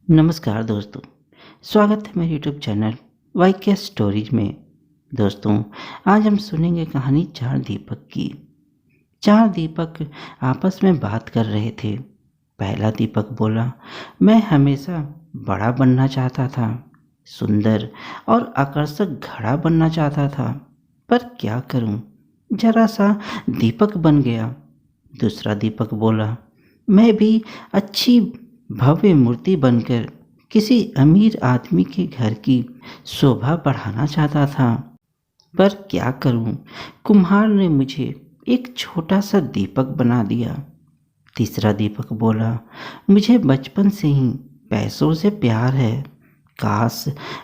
नमस्कार दोस्तों। स्वागत है मेरे यूट्यूब चैनल वाईके स्टोरीज में। दोस्तों, आज हम सुनेंगे कहानी चार दीपक की। चार दीपक आपस में बात कर रहे थे। पहला दीपक बोला, मैं हमेशा बड़ा बनना चाहता था, सुंदर और आकर्षक घड़ा बनना चाहता था, पर क्या करूं, जरा सा दीपक बन गया। दूसरा दीपक बोला, मैं भी अच्छी भव्य मूर्ति बनकर किसी अमीर आदमी के घर की शोभा बढ़ाना चाहता था, पर क्या करूं, कुम्हार ने मुझे एक छोटा सा दीपक बना दिया। तीसरा दीपक बोला, मुझे बचपन से ही पैसों से प्यार है, काश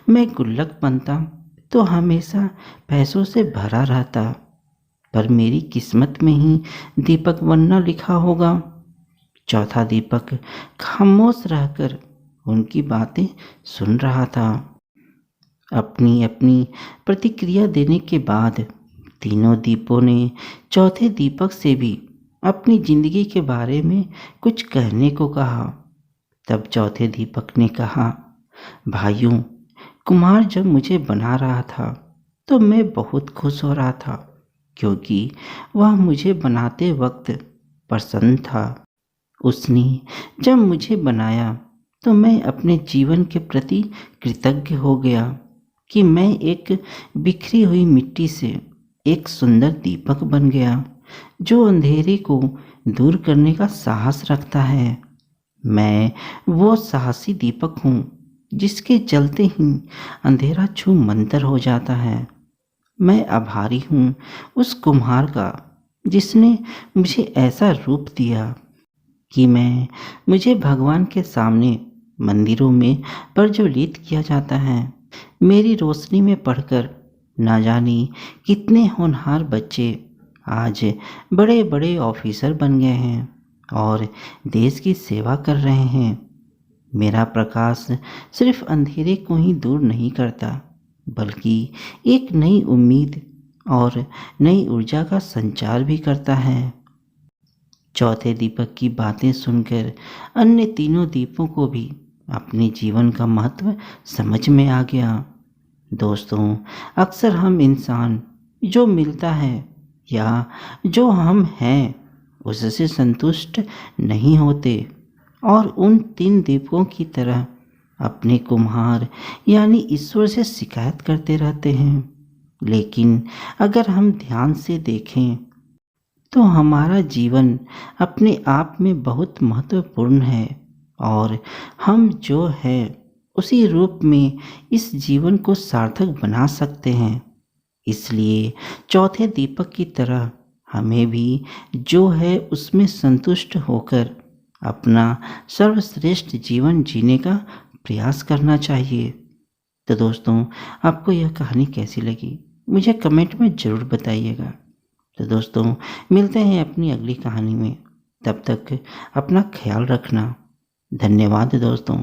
मैं गुल्लक बनता तो हमेशा पैसों से भरा रहता, पर मेरी किस्मत में ही दीपक बनना लिखा होगा। चौथा दीपक खामोश रहकर उनकी बातें सुन रहा था। अपनी अपनी प्रतिक्रिया देने के बाद तीनों दीपों ने चौथे दीपक से भी अपनी जिंदगी के बारे में कुछ कहने को कहा। तब चौथे दीपक ने कहा, भाइयों, कुम्हार जब मुझे बना रहा था तो मैं बहुत खुश हो रहा था, क्योंकि वह मुझे बनाते वक्त प्रसन्न था। उसने जब मुझे बनाया तो मैं अपने जीवन के प्रति कृतज्ञ हो गया कि मैं एक बिखरी हुई मिट्टी से एक सुंदर दीपक बन गया, जो अंधेरे को दूर करने का साहस रखता है। मैं वो साहसी दीपक हूँ जिसके चलते ही अंधेरा छू मंतर हो जाता है। मैं आभारी हूँ उस कुम्हार का जिसने मुझे ऐसा रूप दिया कि मुझे भगवान के सामने मंदिरों में प्रज्वलित किया जाता है। मेरी रोशनी में पढ़कर ना जाने कितने होनहार बच्चे आज बड़े बड़े ऑफिसर बन गए हैं और देश की सेवा कर रहे हैं। मेरा प्रकाश सिर्फ अंधेरे को ही दूर नहीं करता, बल्कि एक नई उम्मीद और नई ऊर्जा का संचार भी करता है। चौथे दीपक की बातें सुनकर अन्य तीनों दीपों को भी अपने जीवन का महत्व समझ में आ गया। दोस्तों, अक्सर हम इंसान जो मिलता है या जो हम हैं उससे संतुष्ट नहीं होते और उन तीन दीपों की तरह अपने कुम्हार यानी ईश्वर से शिकायत करते रहते हैं। लेकिन अगर हम ध्यान से देखें तो हमारा जीवन अपने आप में बहुत महत्वपूर्ण है और हम जो है उसी रूप में इस जीवन को सार्थक बना सकते हैं। इसलिए चौथे दीपक की तरह हमें भी जो है उसमें संतुष्ट होकर अपना सर्वश्रेष्ठ जीवन जीने का प्रयास करना चाहिए। तो दोस्तों, आपको यह कहानी कैसी लगी मुझे कमेंट में ज़रूर बताइएगा। तो दोस्तों, मिलते हैं अपनी अगली कहानी में। तब तक अपना ख्याल रखना। धन्यवाद दोस्तों।